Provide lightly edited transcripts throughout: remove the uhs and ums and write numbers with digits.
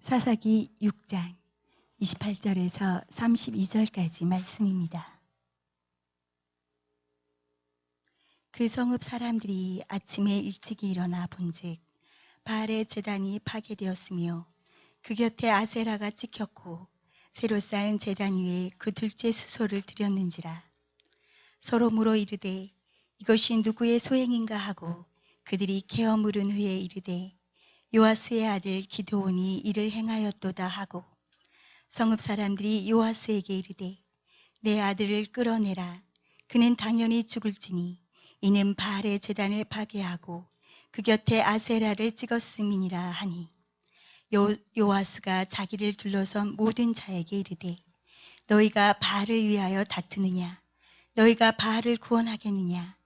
사사기 6장 28절에서 32절까지 말씀입니다. 그 성읍 사람들이 아침에 일찍이 일어나 본즉 바알의 제단이 파괴되었으며 그 곁에 아세라가 찍혔고 새로 쌓은 제단 위에 그 둘째 수소를 드렸는지라. 서로 물어 이르되 이것이 누구의 소행인가 하고 그들이 케어 물은 후에 이르되 요아스의 아들 기드온이 이를 행하였도다 하고 성읍 사람들이 요아스에게 이르되 내 아들을 끌어내라. 그는 당연히 죽을지니 이는 바알의 제단을 파괴하고 그 곁에 아세라를 찍었음이니라 하니 요아스가 자기를 둘러선 모든 자에게 이르되 너희가 바알을 위하여 다투느냐? 너희가 바알을 구원하겠느냐?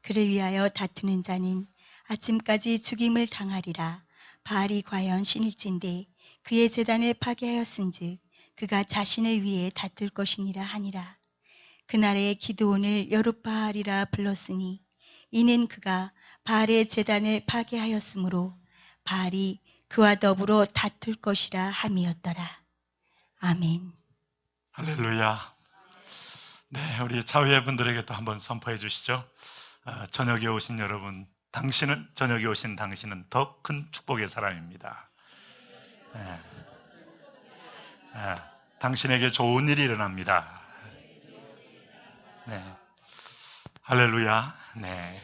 그를 위하여 다투는 자는 아침까지 죽임을 당하리라. 바알이 과연 신일진데 그의 제단을 파괴하였은즉 그가 자신을 위해 다툴 것이니라 하니라. 그날에 기드온을 여룻바알이라 불렀으니 이는 그가 바알의 제단을 파괴하였으므로 바알이 그와 더불어 다툴 것이라 함이었더라. 아멘. 할렐루야. 네, 우리 자유의 분들에게 또 한번 선포해 주시죠. 저녁에 오신 여러분, 저녁에 오신 당신은 더 큰 축복의 사람입니다. 네. 당신에게 좋은 일이 일어납니다. 네. 할렐루야. 네.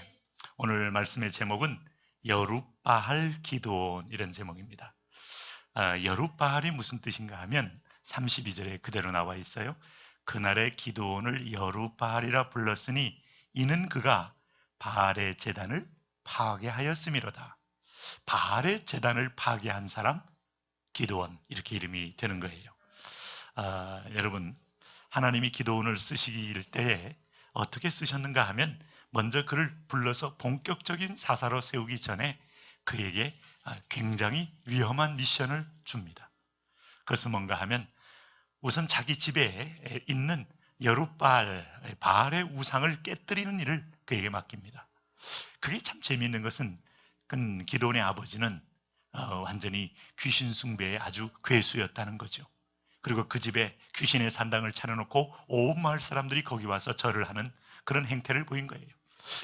오늘 말씀의 제목은 여룻바알 기드온 이런 제목입니다. 여룻바알이 무슨 뜻인가 하면 32절에 그대로 나와 있어요. 그날에 기드온을 여룻바알이라 불렀으니 이는 그가 바알의 제단을 파괴하였음이로다. 바알의 제단을 파괴한 사람 기드온, 이렇게 이름이 되는 거예요. 여러분, 하나님이 기드온을 쓰시길 때에 어떻게 쓰셨는가 하면 먼저 그를 불러서 본격적인 사사로 세우기 전에 그에게 굉장히 위험한 미션을 줍니다. 그것은 뭔가 하면 우선 자기 집에 있는 여룻바알, 바알의 우상을 깨뜨리는 일을 그에게 맡깁니다. 그게 참 재미있는 것은 기드온의 아버지는 완전히 귀신 숭배의 아주 괴수였다는 거죠. 그리고 그 집에 귀신의 산당을 차려놓고 온 마을 사람들이 거기 와서 절을 하는 그런 행태를 보인 거예요.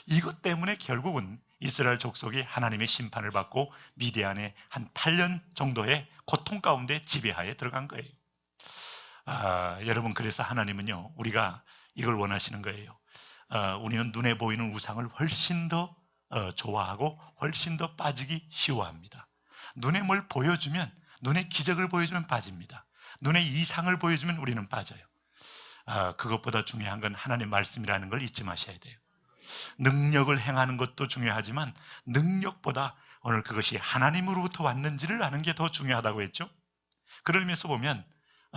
이것 때문에 결국은 이스라엘 족속이 하나님의 심판을 받고 미디안의 한 8년 정도의 고통 가운데 지배하에 들어간 거예요. 여러분, 그래서 하나님은요, 우리가 이걸 원하시는 거예요. 우리는 눈에 보이는 우상을 훨씬 더 좋아하고 훨씬 더 빠지기 쉬워합니다. 눈에 뭘 보여주면, 눈에 기적을 보여주면 빠집니다. 눈에 이상을 보여주면 우리는 빠져요. 그것보다 중요한 건 하나님의 말씀이라는 걸 잊지 마셔야 돼요. 능력을 행하는 것도 중요하지만 능력보다 오늘 그것이 하나님으로부터 왔는지를 아는 게 더 중요하다고 했죠. 그런 의미에서 보면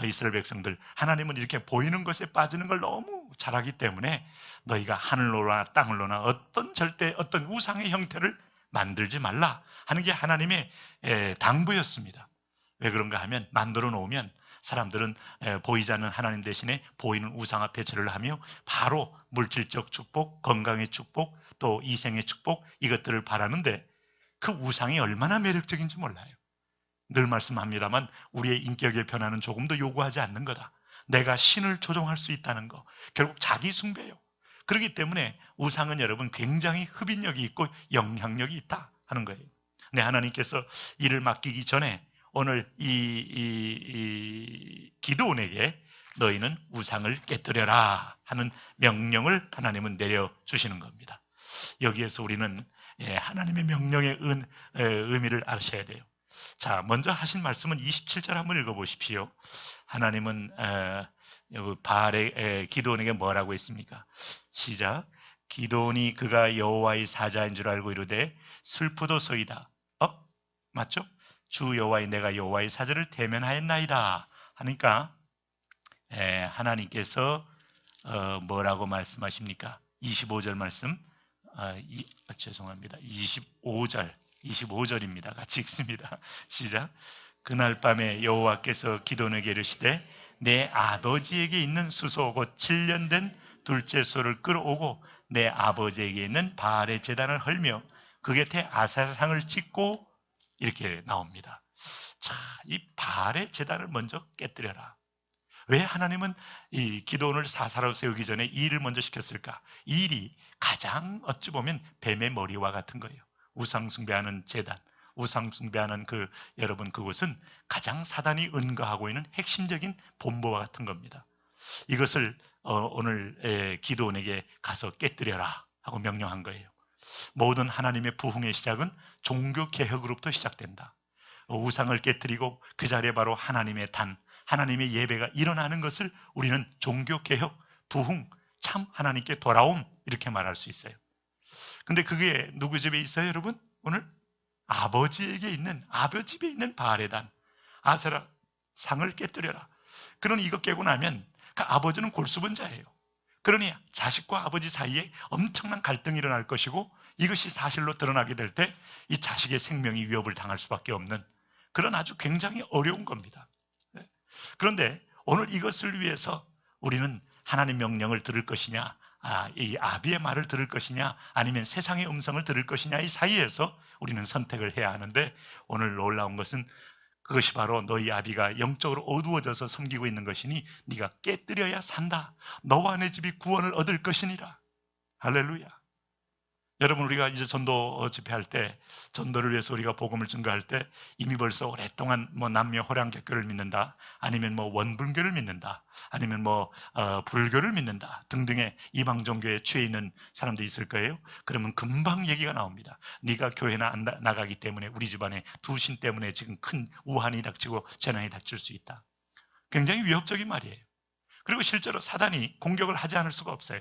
이스라엘 백성들, 하나님은 이렇게 보이는 것에 빠지는 걸 너무 잘하기 때문에 너희가 하늘로나 땅을로나 어떤 우상의 형태를 만들지 말라 하는 게 하나님의 당부였습니다. 왜 그런가 하면 만들어 놓으면 사람들은 보이지 않는 하나님 대신에 보이는 우상 앞에 절을 하며 바로 물질적 축복, 건강의 축복, 또 이생의 축복, 이것들을 바라는데 그 우상이 얼마나 매력적인지 몰라요. 늘 말씀합니다만 우리의 인격의 변화는 조금도 요구하지 않는 거다. 내가 신을 조종할 수 있다는 거, 결국 자기 숭배요. 그렇기 때문에 우상은 여러분 굉장히 흡인력이 있고 영향력이 있다 하는 거예요. 네, 하나님께서 일을 맡기기 전에 오늘 이 기드온에게 너희는 우상을 깨뜨려라 하는 명령을 하나님은 내려주시는 겁니다. 여기에서 우리는 하나님의 명령의 의미를 아셔야 돼요. 자, 먼저 하신 말씀은 27절 한번 읽어보십시오. 하나님은 바알의 기드온에게 뭐라고 했습니까? 시작. 기드온이 그가 여호와의 사자인 줄 알고 이르되 슬프도소이다. 맞죠? 주 여호와의 내가 여호와의 사자를 대면하였나이다 하니까 하나님께서 뭐라고 말씀하십니까? 25절 말씀. 죄송합니다. 25절입니다. 같이 읽습니다. 시작. 그날 밤에 여호와께서 기드온에게 이르시되 내 아버지에게 있는 수소 곧 7년 된 둘째 소를 끌어오고 내 아버지에게 있는 바알의 제단을 헐며 그 곁에 아사상을 찍고, 이렇게 나옵니다. 자, 이 바알의 제단을 먼저 깨뜨려라. 왜 하나님은 이 기도원을 사사로 세우기 전에 이 일을 먼저 시켰을까? 이 일이 가장 어찌 보면 뱀의 머리와 같은 거예요. 우상 숭배하는 제단, 우상 숭배하는 여러분 그곳은 가장 사단이 은거하고 있는 핵심적인 본보와 같은 겁니다. 이것을 오늘 기도원에게 가서 깨뜨려라 하고 명령한 거예요. 모든 하나님의 부흥의 시작은 종교 개혁으로부터 시작된다. 우상을 깨뜨리고 그 자리에 바로 하나님의 단, 하나님의 예배가 일어나는 것을 우리는 종교 개혁, 부흥, 참 하나님께 돌아옴 이렇게 말할 수 있어요. 근데 그게 누구 집에 있어요, 여러분? 오늘 아버지에게 있는, 아버 집에 있는 바알의 단, 아세라 상을 깨뜨려라. 그러니 이거 깨고 나면 그 아버지는 골수분자예요. 그러니 자식과 아버지 사이에 엄청난 갈등이 일어날 것이고 이것이 사실로 드러나게 될 때 이 자식의 생명이 위협을 당할 수밖에 없는 그런 아주 굉장히 어려운 겁니다. 그런데 오늘 이것을 위해서 우리는 하나님 명령을 들을 것이냐, 이 아비의 말을 들을 것이냐, 아니면 세상의 음성을 들을 것이냐 이 사이에서 우리는 선택을 해야 하는데 오늘 놀라운 것은 그것이 바로 너희 아비가 영적으로 어두워져서 섬기고 있는 것이니 네가 깨뜨려야 산다. 너와 내 집이 구원을 얻을 것이니라. 할렐루야. 여러분 우리가 이제 전도 집회할 때 전도를 위해서 우리가 복음을 증거할 때 이미 벌써 오랫동안 뭐 남녀 호랑객교를 믿는다 아니면 뭐 원불교를 믿는다 아니면 뭐 불교를 믿는다 등등의 이방 종교에 취해 있는 사람도 있을 거예요. 그러면 금방 얘기가 나옵니다. 네가 교회나 안 나가기 때문에 우리 집안에 두 신 때문에 지금 큰 우환이 닥치고 재난이 닥칠 수 있다. 굉장히 위협적인 말이에요. 그리고 실제로 사단이 공격을 하지 않을 수가 없어요.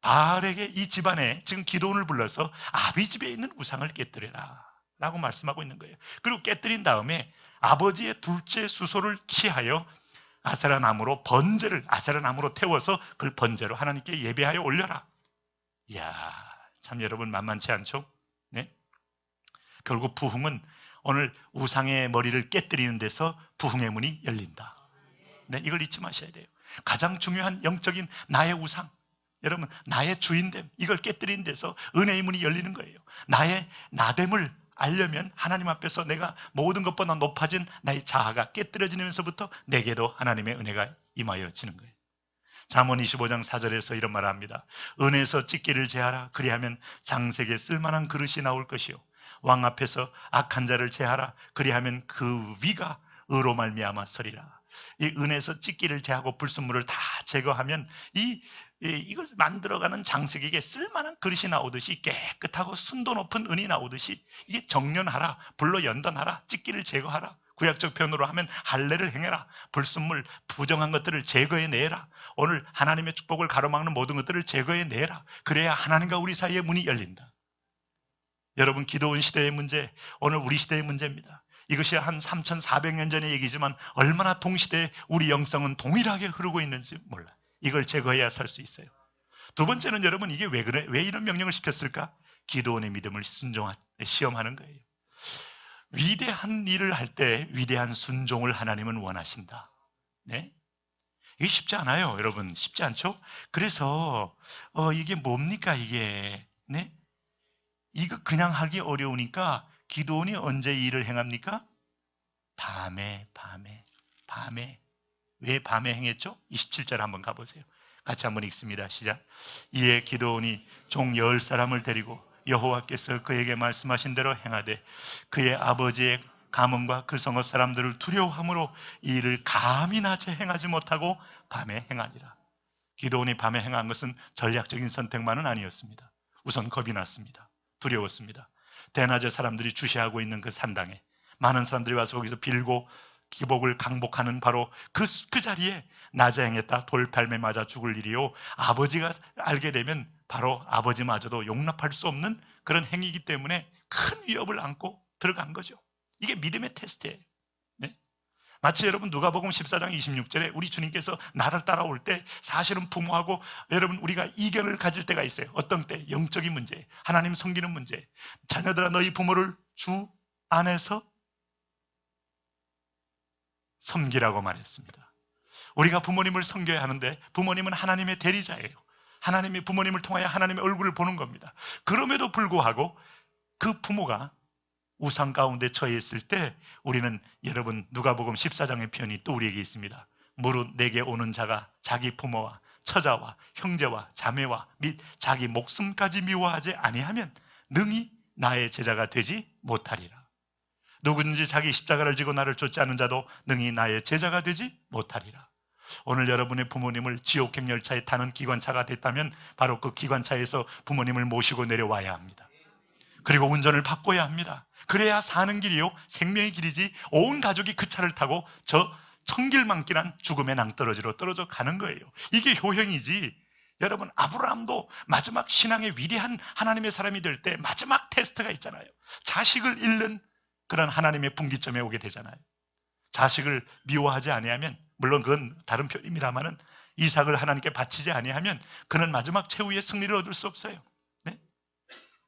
바알에게 이 집안에 지금 기도원을 불러서 아비 집에 있는 우상을 깨뜨려라 라고 말씀하고 있는 거예요. 그리고 깨뜨린 다음에 아버지의 둘째 수소를 취하여 아세라 나무로 번제를 아세라 나무로 태워서 그걸 번제로 하나님께 예배하여 올려라. 이야, 참 여러분 만만치 않죠? 네? 결국 부흥은 오늘 우상의 머리를 깨뜨리는 데서 부흥의 문이 열린다. 네, 이걸 잊지 마셔야 돼요. 가장 중요한 영적인 나의 우상, 여러분 나의 주인됨 이걸 깨뜨리는 데서 은혜의 문이 열리는 거예요. 나의 나됨을 알려면 하나님 앞에서 내가 모든 것보다 높아진 나의 자아가 깨뜨려지면서부터 내게도 하나님의 은혜가 임하여지는 거예요. 잠언 25장 4절에서 이런 말을 합니다. 은에서 찢기를 제하라. 그리하면 장색에 쓸만한 그릇이 나올 것이요 왕 앞에서 악한 자를 제하라. 그리하면 그 위가 의로 말미암아 서리라. 이 은에서 찢기를 제하고 불순물을 다 제거하면 이걸 만들어가는 장색에게 쓸만한 그릇이 나오듯이 깨끗하고 순도 높은 은이 나오듯이 이게 정련하라, 불로 연단하라, 찢기를 제거하라. 구약적 표현으로 하면 할례를 행해라. 불순물, 부정한 것들을 제거해내라. 오늘 하나님의 축복을 가로막는 모든 것들을 제거해내라. 그래야 하나님과 우리 사이의 문이 열린다. 여러분 기도원 시대의 문제, 오늘 우리 시대의 문제입니다. 이것이 한 3,400년 전의 얘기지만 얼마나 동시대에 우리 영성은 동일하게 흐르고 있는지 몰라. 이걸 제거해야 살 수 있어요. 두 번째는 여러분 이게 왜 그래? 왜 이런 명령을 시켰을까? 기도원의 믿음을 시험하는 거예요. 위대한 일을 할 때 위대한 순종을 하나님은 원하신다. 네? 이게 쉽지 않아요, 여러분. 쉽지 않죠? 그래서 이게 뭡니까 이게? 네? 이거 그냥 하기 어려우니까 기도원이 언제 일을 행합니까? 밤에. 왜 밤에 행했죠? 27절 한번 가보세요. 같이 한번 읽습니다. 시작. 이에 기도원이 종 10사람을 데리고 여호와께서 그에게 말씀하신 대로 행하되 그의 아버지의 가문과 그 성읍 사람들을 두려워함으로 이 일을 감히 낮에 행하지 못하고 밤에 행하니라. 기도원이 밤에 행한 것은 전략적인 선택만은 아니었습니다. 우선 겁이 났습니다. 두려웠습니다. 대낮에 사람들이 주시하고 있는 그 산당에 많은 사람들이 와서 거기서 빌고 기복을 강복하는 바로 그 자리에 낮에 행했다 돌팔매 맞아 죽을 일이요 아버지가 알게 되면 바로 아버지마저도 용납할 수 없는 그런 행위이기 때문에 큰 위협을 안고 들어간 거죠. 이게 믿음의 테스트예요. 네? 마치 여러분 누가복음 14장 26절에 우리 주님께서 나를 따라올 때 사실은 부모하고 여러분 우리가 이견을 가질 때가 있어요. 어떤 때? 영적인 문제, 하나님 섬기는 문제. 자녀들아 너희 부모를 주 안에서 섬기라고 말했습니다. 우리가 부모님을 섬겨야 하는데 부모님은 하나님의 대리자예요. 하나님이 부모님을 통하여 하나님의 얼굴을 보는 겁니다. 그럼에도 불구하고 그 부모가 우상 가운데 처해 있을 때 우리는 여러분 누가복음 14장의 편이 또 우리에게 있습니다. 무릇 내게 오는 자가 자기 부모와 처자와 형제와 자매와 및 자기 목숨까지 미워하지 아니하면 능히 나의 제자가 되지 못하리라. 누구든지 자기 십자가를 지고 나를 쫓지 않는 자도 능히 나의 제자가 되지 못하리라. 오늘 여러분의 부모님을 지옥행 열차에 타는 기관차가 됐다면 바로 그 기관차에서 부모님을 모시고 내려와야 합니다. 그리고 운전을 바꿔야 합니다. 그래야 사는 길이요 생명의 길이지 온 가족이 그 차를 타고 저 천길만길한 죽음의 낭떠러지로 떨어져 가는 거예요. 이게 효행이지. 여러분 아브라함도 마지막 신앙의 위대한 하나님의 사람이 될 때 마지막 테스트가 있잖아요. 자식을 잃는 그런 하나님의 분기점에 오게 되잖아요. 자식을 미워하지 아니하면, 물론 그건 다른 표현입니다만은 이삭을 하나님께 바치지 아니하면 그는 마지막 최후의 승리를 얻을 수 없어요. 네?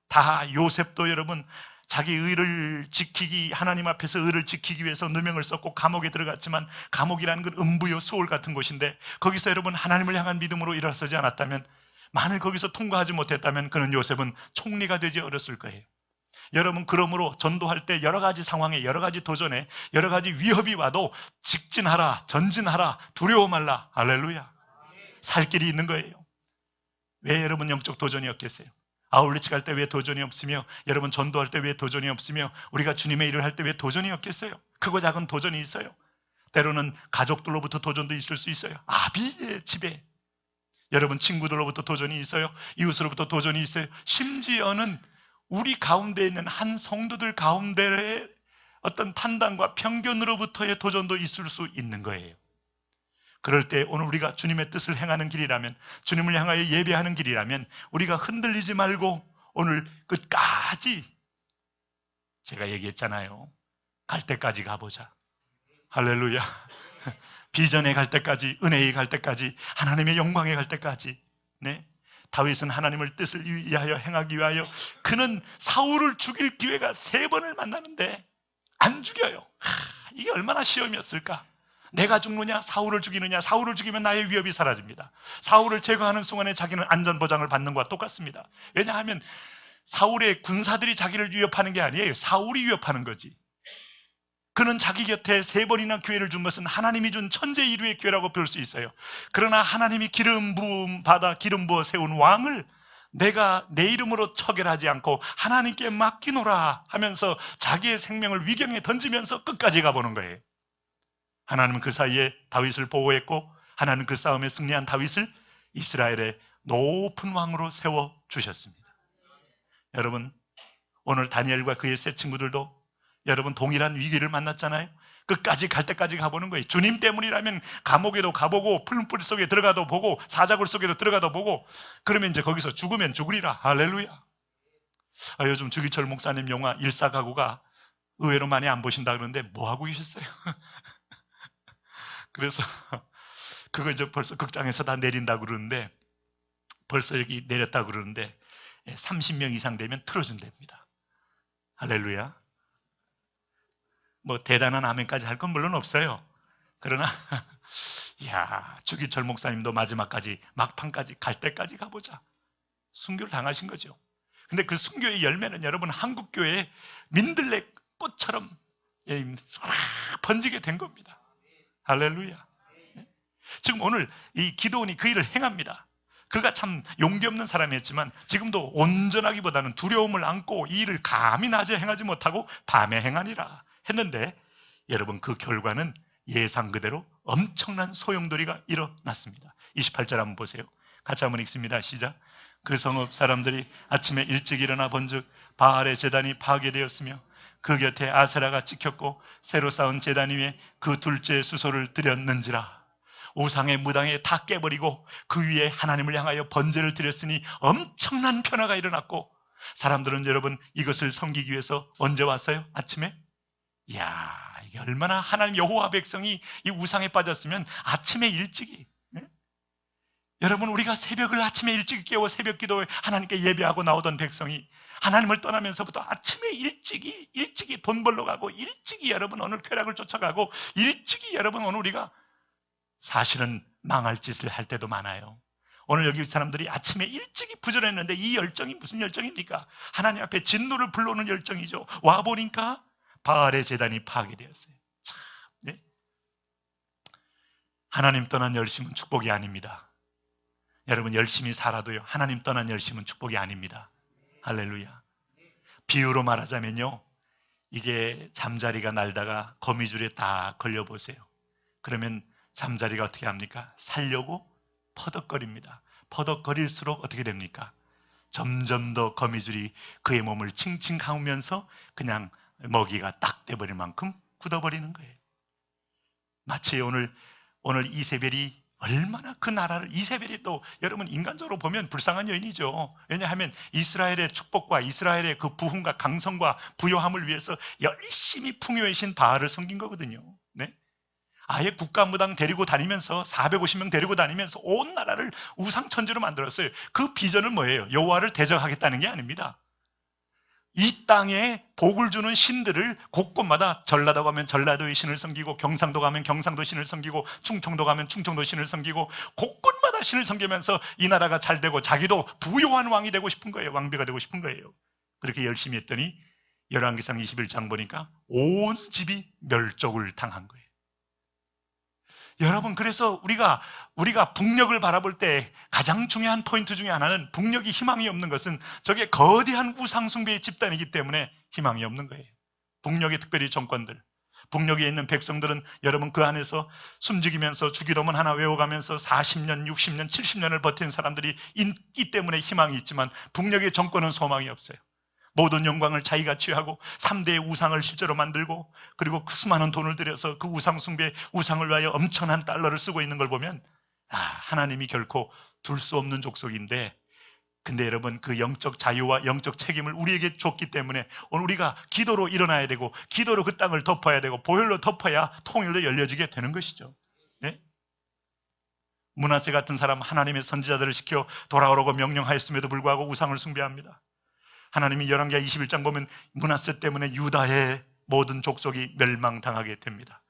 다 요셉도 여러분 자기 의를 지키기, 하나님 앞에서 의를 지키기 위해서 누명을 썼고 감옥에 들어갔지만 감옥이라는 건 음부요 수월 같은 곳인데 거기서 여러분 하나님을 향한 믿음으로 일어서지 않았다면, 만일 거기서 통과하지 못했다면 그는 요셉은 총리가 되지 어렸을 거예요. 여러분 그러므로 전도할 때 여러 가지 상황에, 여러 가지 도전에, 여러 가지 위협이 와도 직진하라, 전진하라, 두려워 말라. 할렐루야. 살 길이 있는 거예요. 왜 여러분 영적 도전이 없겠어요? 아울리치 갈 때 왜 도전이 없으며, 여러분 전도할 때 왜 도전이 없으며, 우리가 주님의 일을 할 때 왜 도전이 없겠어요? 크고 작은 도전이 있어요. 때로는 가족들로부터 도전도 있을 수 있어요. 아비의 집에 여러분 친구들로부터 도전이 있어요. 이웃으로부터 도전이 있어요. 심지어는 우리 가운데 있는 한 성도들 가운데의 어떤 판단과 편견으로부터의 도전도 있을 수 있는 거예요. 그럴 때 오늘 우리가 주님의 뜻을 행하는 길이라면, 주님을 향하여 예배하는 길이라면 우리가 흔들리지 말고 오늘 끝까지, 제가 얘기했잖아요. 갈 때까지 가보자. 할렐루야. 비전에 갈 때까지, 은혜에 갈 때까지, 하나님의 영광에 갈 때까지. 네. 다윗은 하나님을 뜻을 위하여 행하기 위하여 그는 사울을 죽일 기회가 3번을 만나는데 안 죽여요. 이게 얼마나 시험이었을까? 내가 죽느냐, 사울을 죽이느냐. 사울을 죽이면 나의 위협이 사라집니다. 사울을 제거하는 순간에 자기는 안전보장을 받는 것과 똑같습니다. 왜냐하면 사울의 군사들이 자기를 위협하는 게 아니에요. 사울이 위협하는 거지. 그는 자기 곁에 3번이나 기회를 준 것은 하나님이 준 천재일우의 기회라고 볼 수 있어요. 그러나 하나님이 기름 부음 받아 기름 부어 세운 왕을 내가 내 이름으로 처결하지 않고 하나님께 맡기노라 하면서 자기의 생명을 위경에 던지면서 끝까지 가보는 거예요. 하나님은 그 사이에 다윗을 보호했고, 하나님은 그 싸움에 승리한 다윗을 이스라엘의 높은 왕으로 세워주셨습니다. 여러분, 오늘 다니엘과 그의 세 친구들도 여러분 동일한 위기를 만났잖아요. 끝까지 갈 때까지 가보는 거예요. 주님 때문이라면 감옥에도 가보고 풀무불 속에 들어가도 보고 사자굴 속에도 들어가도 보고, 그러면 이제 거기서 죽으면 죽으리라. 할렐루야. 요즘 주기철 목사님 영화 일사가구가 의외로 많이 안 보신다 그러는데 뭐 하고 계셨어요? 그래서 그거 이제 벌써 극장에서 다 내린다고 그러는데, 벌써 여기 내렸다고 그러는데 30명 이상 되면 틀어준답니다. 할렐루야. 뭐 대단한 아멘까지 할 건 물론 없어요. 그러나 야, 주기철 목사님도 마지막까지, 막판까지 갈 때까지 가보자. 순교를 당하신 거죠. 근데 그 순교의 열매는 여러분 한국교회의 민들레 꽃처럼 번지게 된 겁니다. 할렐루야. 지금 오늘 이 기도원이 그 일을 행합니다. 그가 참 용기 없는 사람이었지만 지금도 온전하기보다는 두려움을 안고 이 일을 감히 낮에 행하지 못하고 밤에 행하니라 했는데, 여러분 그 결과는 예상 그대로 엄청난 소용돌이가 일어났습니다. 28절 한번 보세요. 같이 한번 읽습니다. 시작. 그 성읍 사람들이 아침에 일찍 일어나 본즉 바알의 제단이 파괴되었으며 그 곁에 아세라가 찍혔고 새로 쌓은 제단 위에 그 둘째 수소를 드렸는지라. 우상의 무당에 다 깨버리고 그 위에 하나님을 향하여 번제를 드렸으니 엄청난 변화가 일어났고, 사람들은 여러분 이것을 섬기기 위해서 언제 왔어요? 아침에? 이야, 이게 얼마나 하나님 여호와 백성이 이 우상에 빠졌으면 아침에 일찍이, 네? 여러분 우리가 새벽을 아침에 일찍 깨워 새벽 기도에 하나님께 예배하고 나오던 백성이 하나님을 떠나면서부터 아침에 일찍이 돈 벌러 가고, 일찍이 여러분 오늘 쾌락을 쫓아가고, 일찍이 여러분 오늘 우리가 사실은 망할 짓을 할 때도 많아요. 오늘 여기 사람들이 아침에 일찍이 부전했는데 이 열정이 무슨 열정입니까? 하나님 앞에 진노를 불러오는 열정이죠. 와보니까 바알의 제단이 파괴되었어요. 참, 네? 하나님 떠난 열심은 축복이 아닙니다. 여러분 열심히 살아도요, 하나님 떠난 열심은 축복이 아닙니다. 할렐루야. 비유로 말하자면요, 이게 잠자리가 날다가 거미줄에 딱 걸려보세요. 그러면 잠자리가 어떻게 합니까? 살려고 퍼덕거립니다. 퍼덕거릴수록 어떻게 됩니까? 점점 더 거미줄이 그의 몸을 칭칭 감으면서 그냥 먹이가 딱 돼버릴 만큼 굳어버리는 거예요. 마치 오늘 이세벨이 얼마나 그 나라를, 이세벨이 또 여러분 인간적으로 보면 불쌍한 여인이죠. 왜냐하면 이스라엘의 축복과 이스라엘의 그 부흥과 강성과 부요함을 위해서 열심히 풍요의 신 바알을 섬긴 거거든요. 네? 아예 국가무당 데리고 다니면서 450명 데리고 다니면서 온 나라를 우상천지로 만들었어요. 그 비전은 뭐예요? 여호와를 대적하겠다는 게 아닙니다. 이 땅에 복을 주는 신들을 곳곳마다, 전라도 가면 전라도의 신을 섬기고, 경상도 가면 경상도 신을 섬기고, 충청도 가면 충청도 신을 섬기고, 곳곳마다 신을 섬기면서 이 나라가 잘 되고 자기도 부요한 왕이 되고 싶은 거예요. 왕비가 되고 싶은 거예요. 그렇게 열심히 했더니 열왕기상 21장 보니까 온 집이 멸족을 당한 거예요. 여러분, 그래서 우리가 북녘을 바라볼 때 가장 중요한 포인트 중에 하나는, 북녘이 희망이 없는 것은 저게 거대한 우상숭배의 집단이기 때문에 희망이 없는 거예요. 북녘의 특별히 정권들, 북녘에 있는 백성들은 여러분 그 안에서 숨죽이면서 주기도문 하나 외워가면서 40년, 60년, 70년을 버틴 사람들이 있기 때문에 희망이 있지만, 북녘의 정권은 소망이 없어요. 모든 영광을 자기가 취하고 3대의 우상을 실제로 만들고, 그리고 그 수많은 돈을 들여서 그 우상 숭배, 우상을 위하여 엄청난 달러를 쓰고 있는 걸 보면, 하나님이 결코 둘 수 없는 족속인데, 근데 여러분 그 영적 자유와 영적 책임을 우리에게 줬기 때문에 오늘 우리가 기도로 일어나야 되고, 기도로 그 땅을 덮어야 되고, 보혈로 덮어야 통일로 열려지게 되는 것이죠. 네? 므낫세 같은 사람, 하나님의 선지자들을 시켜 돌아오라고 명령하였음에도 불구하고 우상을 숭배합니다. 하나님이 열왕기하 21장 보면 므낫세 때문에 유다의 모든 족속이 멸망당하게 됩니다.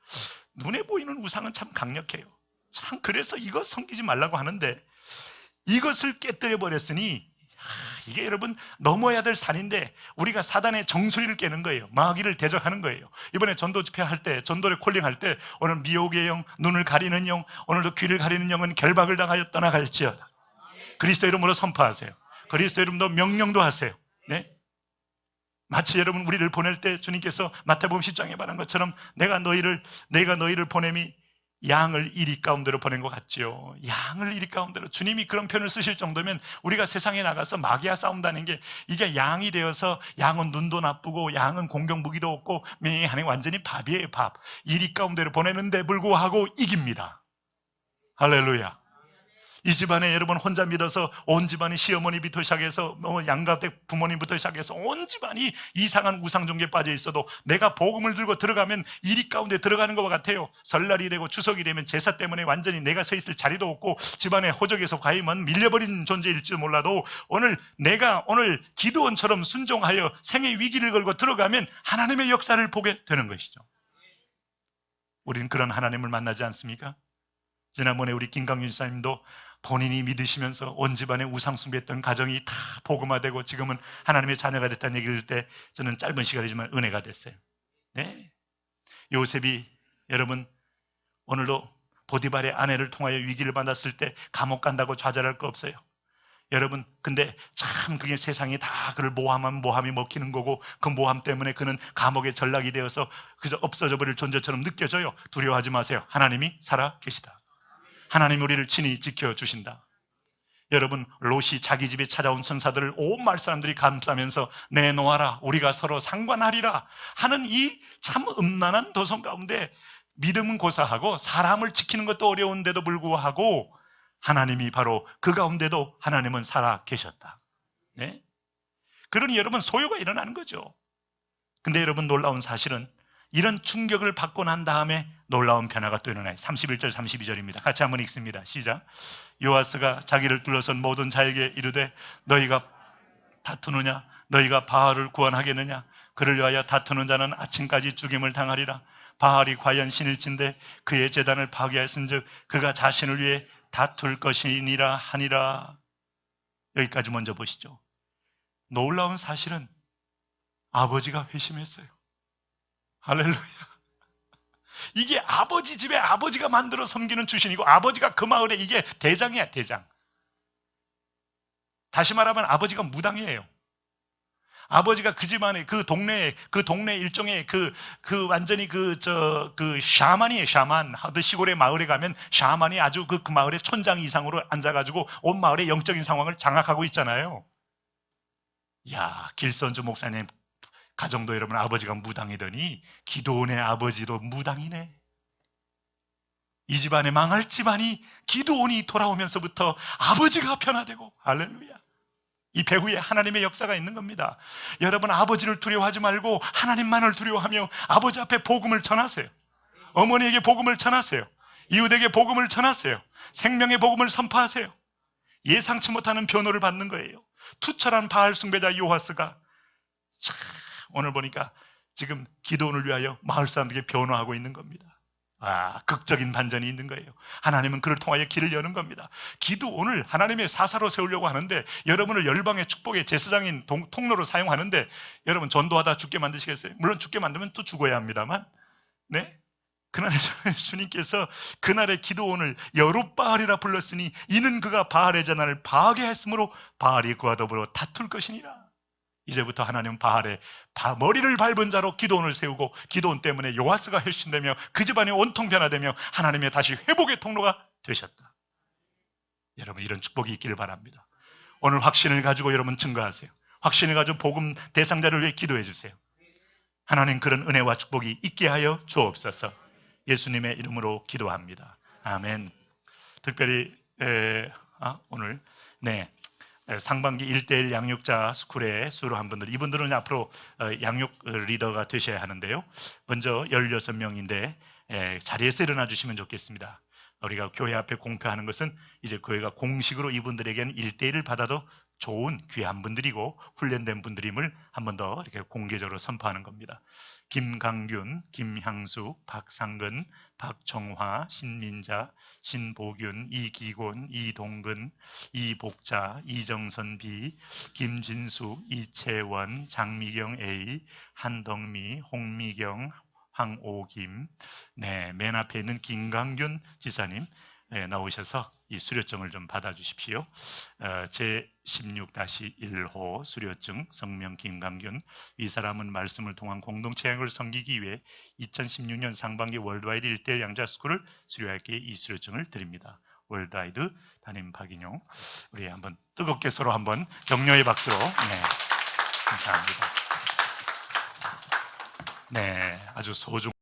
눈에 보이는 우상은 참 강력해요. 참, 그래서 이것 섬기지 말라고 하는데 이것을 깨뜨려 버렸으니, 이게 여러분 넘어야 될 산인데 우리가 사단의 정수리를 깨는 거예요. 마귀를 대적하는 거예요. 이번에 전도 집회할 때, 전도를 콜링할 때, 오늘 미혹의 영, 눈을 가리는 영, 오늘도 귀를 가리는 영은 결박을 당하여 떠나갈지어다. 그리스도 이름으로 선포하세요. 그리스도 이름으로 명령도 하세요. 네? 마치 여러분 우리를 보낼 때 주님께서 마태복음 10장에 말한 것처럼 내가 너희를 보냄이 양을 이리 가운데로 보낸 것 같지요. 양을 이리 가운데로. 주님이 그런 표현을 쓰실 정도면 우리가 세상에 나가서 마귀와 싸운다는 게, 이게 양이 되어서, 양은 눈도 나쁘고 양은 공격 무기도 없고 맹하는 완전히 밥이에요. 밥. 이리 가운데로 보내는데 불구하고 이깁니다. 할렐루야. 이 집안에 여러분 혼자 믿어서 온 집안이, 시어머니부터 시작해서 양가댁 부모님부터 시작해서 온 집안이 이상한 우상종교에 빠져 있어도 내가 복음을 들고 들어가면 일이 가운데 들어가는 것 같아요. 설날이 되고 추석이 되면 제사 때문에 완전히 내가 서 있을 자리도 없고 집안의 호적에서 과연 밀려버린 존재일지도 몰라도, 오늘 기드온처럼 순종하여 생의 위기를 걸고 들어가면 하나님의 역사를 보게 되는 것이죠. 우리는 그런 하나님을 만나지 않습니까? 지난번에 우리 김강윤 집사님도 본인이 믿으시면서 온 집안에 우상 숭배했던 가정이 다 복음화되고 지금은 하나님의 자녀가 됐다는 얘기를 할 때 저는 짧은 시간이지만 은혜가 됐어요. 네. 요셉이 여러분 오늘도 보디발의 아내를 통하여 위기를 받았을 때 감옥 간다고 좌절할 거 없어요. 여러분, 근데 참 그게 세상이 다 그를 모함이 먹히는 거고, 그 모함 때문에 그는 감옥에 전락이 되어서 그저 없어져 버릴 존재처럼 느껴져요. 두려워하지 마세요. 하나님이 살아 계시다. 하나님 우리를 친히 지켜주신다. 여러분, 롯이 자기 집에 찾아온 천사들을 온 마을 사람들이 감싸면서 내놓아라, 우리가 서로 상관하리라 하는 이 참 음란한 도성 가운데 믿음은 고사하고 사람을 지키는 것도 어려운데도 불구하고 하나님이 바로 그 가운데도 하나님은 살아 계셨다. 네? 그러니 여러분 소요가 일어나는 거죠. 근데 여러분 놀라운 사실은 이런 충격을 받고 난 다음에 놀라운 변화가 또 일어나요. 31절 32절입니다. 같이 한번 읽습니다. 시작. 요아스가 자기를 둘러선 모든 자에게 이르되 너희가 다투느냐? 너희가 바알을 구원하겠느냐? 그를 위하여 다투는 자는 아침까지 죽임을 당하리라. 바알이 과연 신일진데 그의 제단을 파괴하였은즉 그가 자신을 위해 다툴 것이니라 하니라. 여기까지 먼저 보시죠. 놀라운 사실은 아버지가 회심했어요. 할렐루야. 이게 아버지 집에 아버지가 만들어 섬기는 주신이고 아버지가 그 마을에 이게 대장이야, 대장. 다시 말하면 아버지가 무당이에요. 아버지가 그 집안에 그 동네 일종의 완전히 샤만이에요, 샤만. 하드 시골의 마을에 가면 샤만이 아주 그 마을의 촌장 이상으로 앉아가지고 온 마을의 영적인 상황을 장악하고 있잖아요. 야, 길선주 목사님 가정도 여러분 아버지가 무당이더니 기도원의 아버지도 무당이네. 이 집안에 망할 집안이 기도원이 돌아오면서부터 아버지가 변화되고, 할렐루야. 이 배후에 하나님의 역사가 있는 겁니다. 여러분 아버지를 두려워하지 말고 하나님만을 두려워하며 아버지 앞에 복음을 전하세요. 어머니에게 복음을 전하세요. 이웃에게 복음을 전하세요. 생명의 복음을 선포하세요. 예상치 못하는 변호를 받는 거예요. 투철한 바알 숭배자 요하스가 오늘 보니까 지금 기도원을 위하여 마을 사람들에게 변호하고 있는 겁니다. 극적인 반전이 있는 거예요. 하나님은 그를 통하여 길을 여는 겁니다. 기도원을 하나님의 사사로 세우려고 하는데 여러분을 열방의 축복의 제사장인 통로로 사용하는데 여러분 전도하다 죽게 만드시겠어요? 물론 죽게 만들면 또 죽어야 합니다만, 네? 그날에 주님께서 그날의 기도원을 여룻바알이라 불렀으니 이는 그가 바알의 재난을 파괴했으므로 바알이 그와 더불어 다툴 것이니라. 이제부터 하나님은 바알의 머리를 밟은 자로 기도원을 세우고 기도원 때문에 요아스가 혈신되며 그 집안이 온통 변화되며 하나님의 다시 회복의 통로가 되셨다. 여러분 이런 축복이 있기를 바랍니다. 오늘 확신을 가지고 여러분 증거하세요. 확신을 가지고 복음 대상자를 위해 기도해 주세요. 하나님 그런 은혜와 축복이 있게 하여 주옵소서. 예수님의 이름으로 기도합니다. 아멘. 특별히 오늘 상반기 1:1 양육자 스쿨에 수료한 분들, 이분들은 앞으로 양육 리더가 되셔야 하는데요. 먼저 16명인데 자리에서 일어나 주시면 좋겠습니다. 우리가 교회 앞에 공표하는 것은 이제 교회가 공식으로 이분들에게는 1:1을 받아도 좋은 귀한 분들이고 훈련된 분들임을 한 번 더 이렇게 공개적으로 선포하는 겁니다. 김강균, 김향숙, 박상근, 박정화, 신민자, 신보균, 이기곤, 이동근, 이복자, 이정선 B, 김진숙, 이채원, 장미경 A, 한덕미, 홍미경, 황오김, 맨 앞에 있는 김강균 지사님 나오셔서 이 수료증을 좀 받아주십시오. 제16-1호 수료증 성명 김강균. 이 사람은 말씀을 통한 공동체양을 섬기기 위해 2016년 상반기 월드와이드 1:1 양자 스쿨을 수료하기에 이 수료증을 드립니다. 월드와이드 담임 박인용. 우리 한번 뜨겁게 서로 한번 격려의 박수로 감사합니다. 아주 소중